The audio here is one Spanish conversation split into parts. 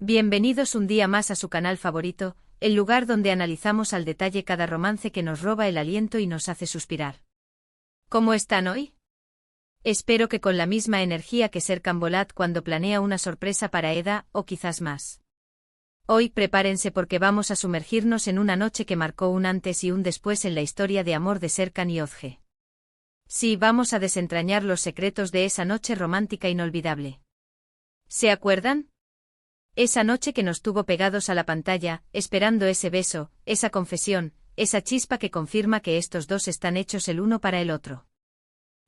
Bienvenidos un día más a su canal favorito, el lugar donde analizamos al detalle cada romance que nos roba el aliento y nos hace suspirar. ¿Cómo están hoy? Espero que con la misma energía que Serkan Bolat cuando planea una sorpresa para Eda, o quizás más. Hoy prepárense porque vamos a sumergirnos en una noche que marcó un antes y un después en la historia de amor de Serkan y Özge. Sí, vamos a desentrañar los secretos de esa noche romántica inolvidable. ¿Se acuerdan? Esa noche que nos tuvo pegados a la pantalla, esperando ese beso, esa confesión, esa chispa que confirma que estos dos están hechos el uno para el otro.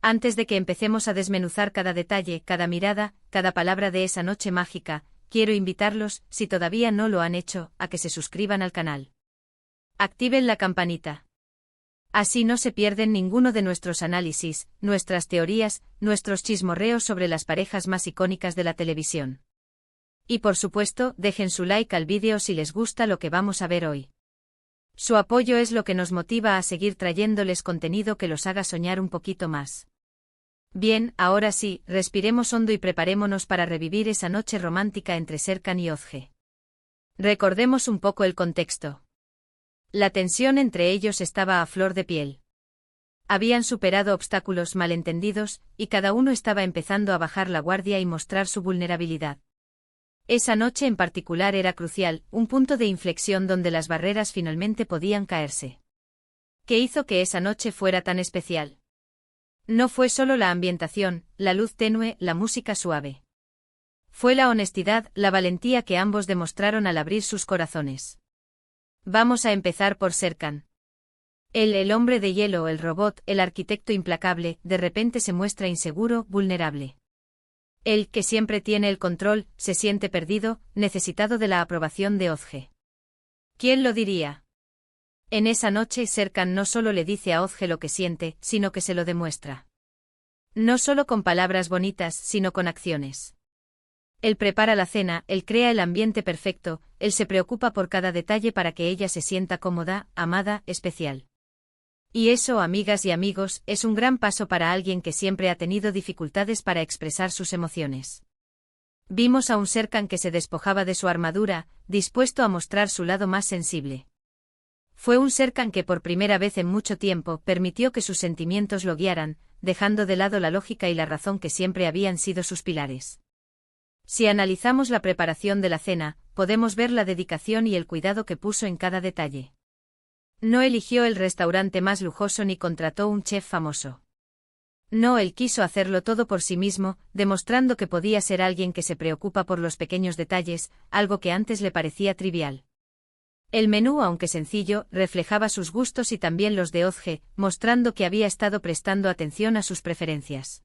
Antes de que empecemos a desmenuzar cada detalle, cada mirada, cada palabra de esa noche mágica, quiero invitarlos, si todavía no lo han hecho, a que se suscriban al canal. Activen la campanita. Así no se pierden ninguno de nuestros análisis, nuestras teorías, nuestros chismorreos sobre las parejas más icónicas de la televisión. Y por supuesto, dejen su like al vídeo si les gusta lo que vamos a ver hoy. Su apoyo es lo que nos motiva a seguir trayéndoles contenido que los haga soñar un poquito más. Bien, ahora sí, respiremos hondo y preparémonos para revivir esa noche romántica entre Serkan y Özge. Recordemos un poco el contexto. La tensión entre ellos estaba a flor de piel. Habían superado obstáculos malentendidos, y cada uno estaba empezando a bajar la guardia y mostrar su vulnerabilidad. Esa noche en particular era crucial, un punto de inflexión donde las barreras finalmente podían caerse. ¿Qué hizo que esa noche fuera tan especial? No fue solo la ambientación, la luz tenue, la música suave. Fue la honestidad, la valentía que ambos demostraron al abrir sus corazones. Vamos a empezar por Serkan. El hombre de hielo, el robot, el arquitecto implacable, de repente se muestra inseguro, vulnerable. Él, que siempre tiene el control, se siente perdido, necesitado de la aprobación de Özge. ¿Quién lo diría? En esa noche Serkan no solo le dice a Özge lo que siente, sino que se lo demuestra. No solo con palabras bonitas, sino con acciones. Él prepara la cena, él crea el ambiente perfecto, él se preocupa por cada detalle para que ella se sienta cómoda, amada, especial. Y eso, amigas y amigos, es un gran paso para alguien que siempre ha tenido dificultades para expresar sus emociones. Vimos a un Serkan que se despojaba de su armadura, dispuesto a mostrar su lado más sensible. Fue un Serkan que por primera vez en mucho tiempo permitió que sus sentimientos lo guiaran, dejando de lado la lógica y la razón que siempre habían sido sus pilares. Si analizamos la preparación de la cena, podemos ver la dedicación y el cuidado que puso en cada detalle. No eligió el restaurante más lujoso ni contrató un chef famoso. No, él quiso hacerlo todo por sí mismo, demostrando que podía ser alguien que se preocupa por los pequeños detalles, algo que antes le parecía trivial. El menú, aunque sencillo, reflejaba sus gustos y también los de Özge, mostrando que había estado prestando atención a sus preferencias.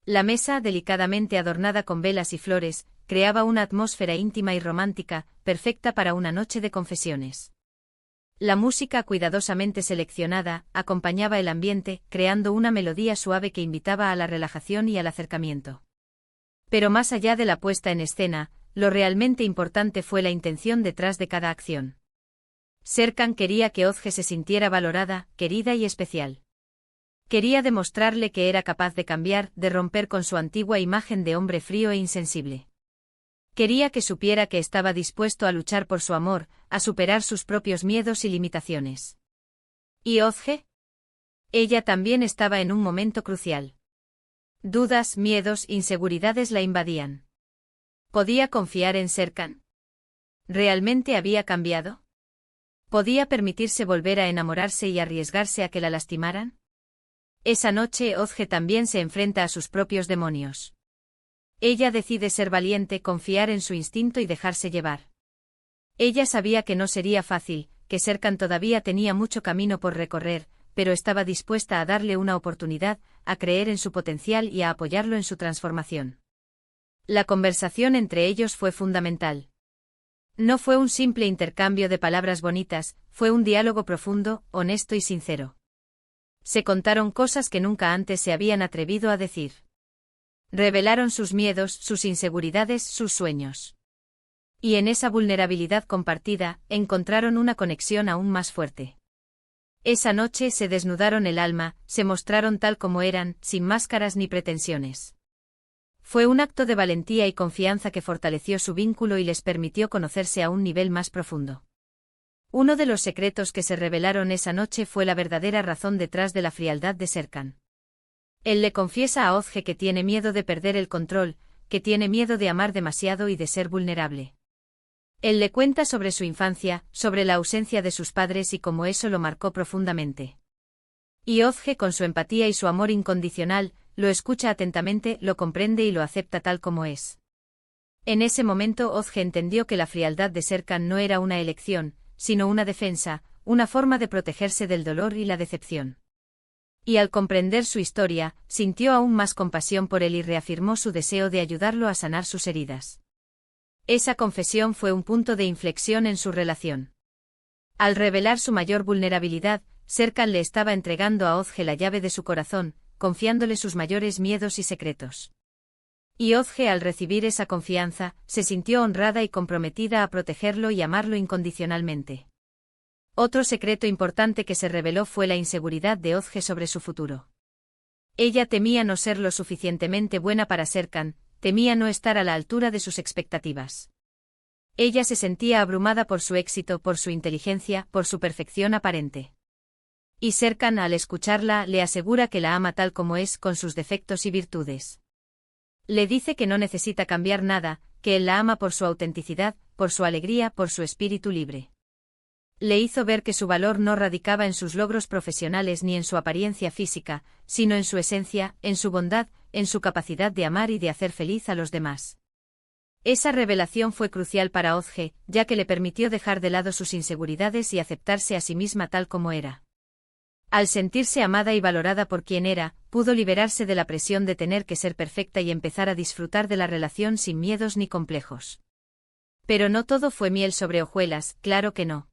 La mesa, delicadamente adornada con velas y flores, creaba una atmósfera íntima y romántica, perfecta para una noche de confesiones. La música cuidadosamente seleccionada acompañaba el ambiente, creando una melodía suave que invitaba a la relajación y al acercamiento. Pero más allá de la puesta en escena, lo realmente importante fue la intención detrás de cada acción. Serkan quería que Özge se sintiera valorada, querida y especial. Quería demostrarle que era capaz de cambiar, de romper con su antigua imagen de hombre frío e insensible. Quería que supiera que estaba dispuesto a luchar por su amor, a superar sus propios miedos y limitaciones. ¿Y Özge? Ella también estaba en un momento crucial. Dudas, miedos, inseguridades la invadían. ¿Podía confiar en Serkan? ¿Realmente había cambiado? ¿Podía permitirse volver a enamorarse y arriesgarse a que la lastimaran? Esa noche Özge también se enfrenta a sus propios demonios. Ella decide ser valiente, confiar en su instinto y dejarse llevar. Ella sabía que no sería fácil, que Serkan todavía tenía mucho camino por recorrer, pero estaba dispuesta a darle una oportunidad, a creer en su potencial y a apoyarlo en su transformación. La conversación entre ellos fue fundamental. No fue un simple intercambio de palabras bonitas, fue un diálogo profundo, honesto y sincero. Se contaron cosas que nunca antes se habían atrevido a decir. Revelaron sus miedos, sus inseguridades, sus sueños. Y en esa vulnerabilidad compartida, encontraron una conexión aún más fuerte. Esa noche se desnudaron el alma, se mostraron tal como eran, sin máscaras ni pretensiones. Fue un acto de valentía y confianza que fortaleció su vínculo y les permitió conocerse a un nivel más profundo. Uno de los secretos que se revelaron esa noche fue la verdadera razón detrás de la frialdad de Serkan. Él le confiesa a Ozge que tiene miedo de perder el control, que tiene miedo de amar demasiado y de ser vulnerable. Él le cuenta sobre su infancia, sobre la ausencia de sus padres y cómo eso lo marcó profundamente. Y Ozge, con su empatía y su amor incondicional, lo escucha atentamente, lo comprende y lo acepta tal como es. En ese momento Ozge entendió que la frialdad de Serkan no era una elección, sino una defensa, una forma de protegerse del dolor y la decepción. Y al comprender su historia, sintió aún más compasión por él y reafirmó su deseo de ayudarlo a sanar sus heridas. Esa confesión fue un punto de inflexión en su relación. Al revelar su mayor vulnerabilidad, Serkan le estaba entregando a Ozge la llave de su corazón, confiándole sus mayores miedos y secretos. Y Ozge, al recibir esa confianza, se sintió honrada y comprometida a protegerlo y amarlo incondicionalmente. Otro secreto importante que se reveló fue la inseguridad de Ozge sobre su futuro. Ella temía no ser lo suficientemente buena para Serkan, temía no estar a la altura de sus expectativas. Ella se sentía abrumada por su éxito, por su inteligencia, por su perfección aparente. Y Serkan, al escucharla, le asegura que la ama tal como es, con sus defectos y virtudes. Le dice que no necesita cambiar nada, que él la ama por su autenticidad, por su alegría, por su espíritu libre. Le hizo ver que su valor no radicaba en sus logros profesionales ni en su apariencia física, sino en su esencia, en su bondad, en su capacidad de amar y de hacer feliz a los demás. Esa revelación fue crucial para Ozge, ya que le permitió dejar de lado sus inseguridades y aceptarse a sí misma tal como era. Al sentirse amada y valorada por quien era, pudo liberarse de la presión de tener que ser perfecta y empezar a disfrutar de la relación sin miedos ni complejos. Pero no todo fue miel sobre hojuelas, claro que no.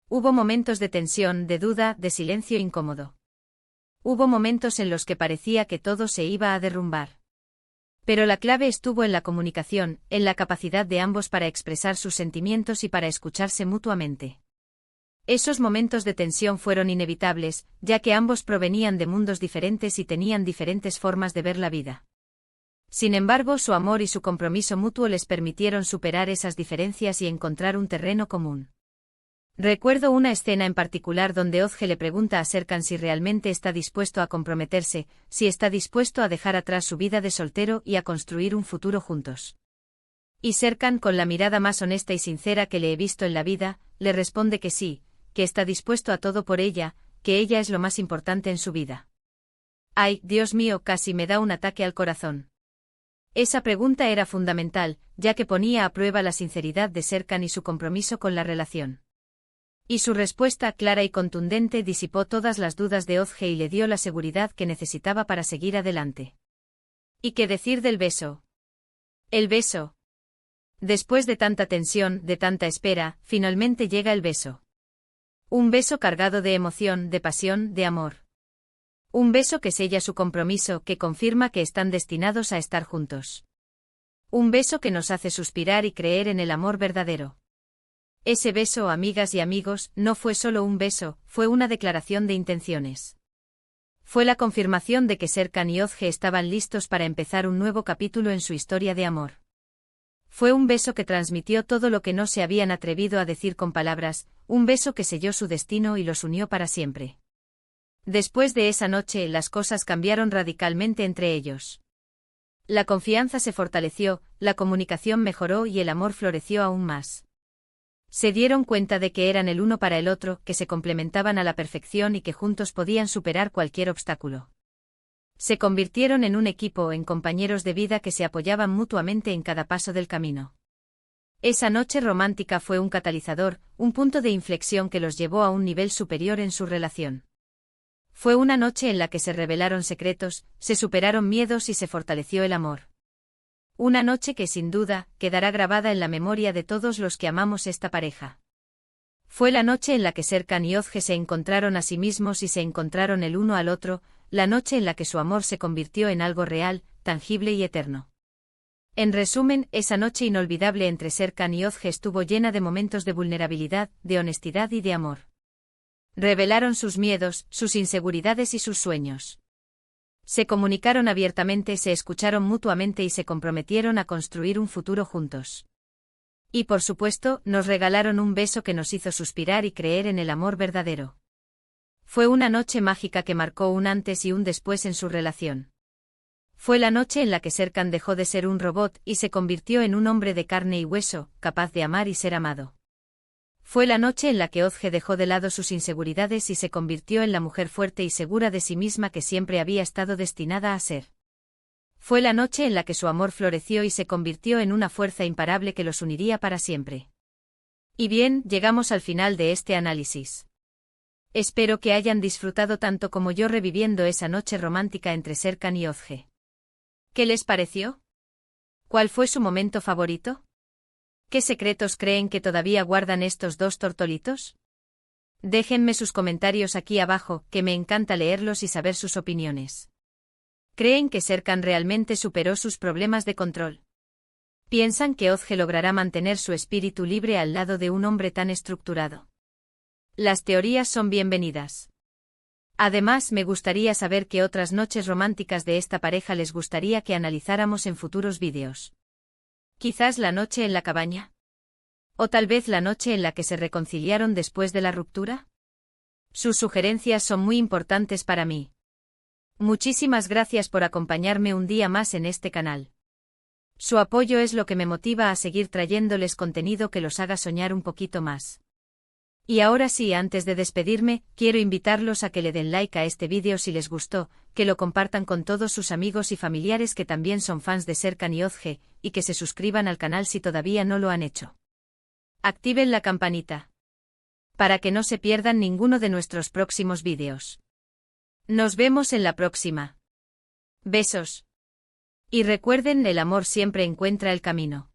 Hubo momentos de tensión, de duda, de silencio incómodo. Hubo momentos en los que parecía que todo se iba a derrumbar. Pero la clave estuvo en la comunicación, en la capacidad de ambos para expresar sus sentimientos y para escucharse mutuamente. Esos momentos de tensión fueron inevitables, ya que ambos provenían de mundos diferentes y tenían diferentes formas de ver la vida. Sin embargo, su amor y su compromiso mutuo les permitieron superar esas diferencias y encontrar un terreno común. Recuerdo una escena en particular donde Ozge le pregunta a Serkan si realmente está dispuesto a comprometerse, si está dispuesto a dejar atrás su vida de soltero y a construir un futuro juntos. Y Serkan, con la mirada más honesta y sincera que le he visto en la vida, le responde que sí, que está dispuesto a todo por ella, que ella es lo más importante en su vida. Ay, Dios mío, casi me da un ataque al corazón. Esa pregunta era fundamental, ya que ponía a prueba la sinceridad de Serkan y su compromiso con la relación. Y su respuesta clara y contundente disipó todas las dudas de Ozge y le dio la seguridad que necesitaba para seguir adelante. ¿Y qué decir del beso? El beso. Después de tanta tensión, de tanta espera, finalmente llega el beso. Un beso cargado de emoción, de pasión, de amor. Un beso que sella su compromiso, que confirma que están destinados a estar juntos. Un beso que nos hace suspirar y creer en el amor verdadero. Ese beso, amigas y amigos, no fue solo un beso, fue una declaración de intenciones. Fue la confirmación de que Serkan y Ozge estaban listos para empezar un nuevo capítulo en su historia de amor. Fue un beso que transmitió todo lo que no se habían atrevido a decir con palabras, un beso que selló su destino y los unió para siempre. Después de esa noche, las cosas cambiaron radicalmente entre ellos. La confianza se fortaleció, la comunicación mejoró y el amor floreció aún más. Se dieron cuenta de que eran el uno para el otro, que se complementaban a la perfección y que juntos podían superar cualquier obstáculo. Se convirtieron en un equipo, en compañeros de vida que se apoyaban mutuamente en cada paso del camino. Esa noche romántica fue un catalizador, un punto de inflexión que los llevó a un nivel superior en su relación. Fue una noche en la que se revelaron secretos, se superaron miedos y se fortaleció el amor. Una noche que sin duda quedará grabada en la memoria de todos los que amamos esta pareja. Fue la noche en la que Serkan y Ozge se encontraron a sí mismos y se encontraron el uno al otro, la noche en la que su amor se convirtió en algo real, tangible y eterno. En resumen, esa noche inolvidable entre Serkan y Ozge estuvo llena de momentos de vulnerabilidad, de honestidad y de amor. Revelaron sus miedos, sus inseguridades y sus sueños. Se comunicaron abiertamente, se escucharon mutuamente y se comprometieron a construir un futuro juntos. Y por supuesto, nos regalaron un beso que nos hizo suspirar y creer en el amor verdadero. Fue una noche mágica que marcó un antes y un después en su relación. Fue la noche en la que Serkan dejó de ser un robot y se convirtió en un hombre de carne y hueso, capaz de amar y ser amado. Fue la noche en la que Özge dejó de lado sus inseguridades y se convirtió en la mujer fuerte y segura de sí misma que siempre había estado destinada a ser. Fue la noche en la que su amor floreció y se convirtió en una fuerza imparable que los uniría para siempre. Y bien, llegamos al final de este análisis. Espero que hayan disfrutado tanto como yo reviviendo esa noche romántica entre Serkan y Özge. ¿Qué les pareció? ¿Cuál fue su momento favorito? ¿Qué secretos creen que todavía guardan estos dos tortolitos? Déjenme sus comentarios aquí abajo, que me encanta leerlos y saber sus opiniones. ¿Creen que Serkan realmente superó sus problemas de control? ¿Piensan que Özge logrará mantener su espíritu libre al lado de un hombre tan estructurado? Las teorías son bienvenidas. Además, me gustaría saber qué otras noches románticas de esta pareja les gustaría que analizáramos en futuros vídeos. Quizás la noche en la cabaña. ¿O tal vez la noche en la que se reconciliaron después de la ruptura? Sus sugerencias son muy importantes para mí. Muchísimas gracias por acompañarme un día más en este canal. Su apoyo es lo que me motiva a seguir trayéndoles contenido que los haga soñar un poquito más. Y ahora sí, antes de despedirme, quiero invitarlos a que le den like a este vídeo si les gustó, que lo compartan con todos sus amigos y familiares que también son fans de Serkan y Özge, y que se suscriban al canal si todavía no lo han hecho. Activen la campanita para que no se pierdan ninguno de nuestros próximos vídeos. Nos vemos en la próxima. Besos. Y recuerden, el amor siempre encuentra el camino.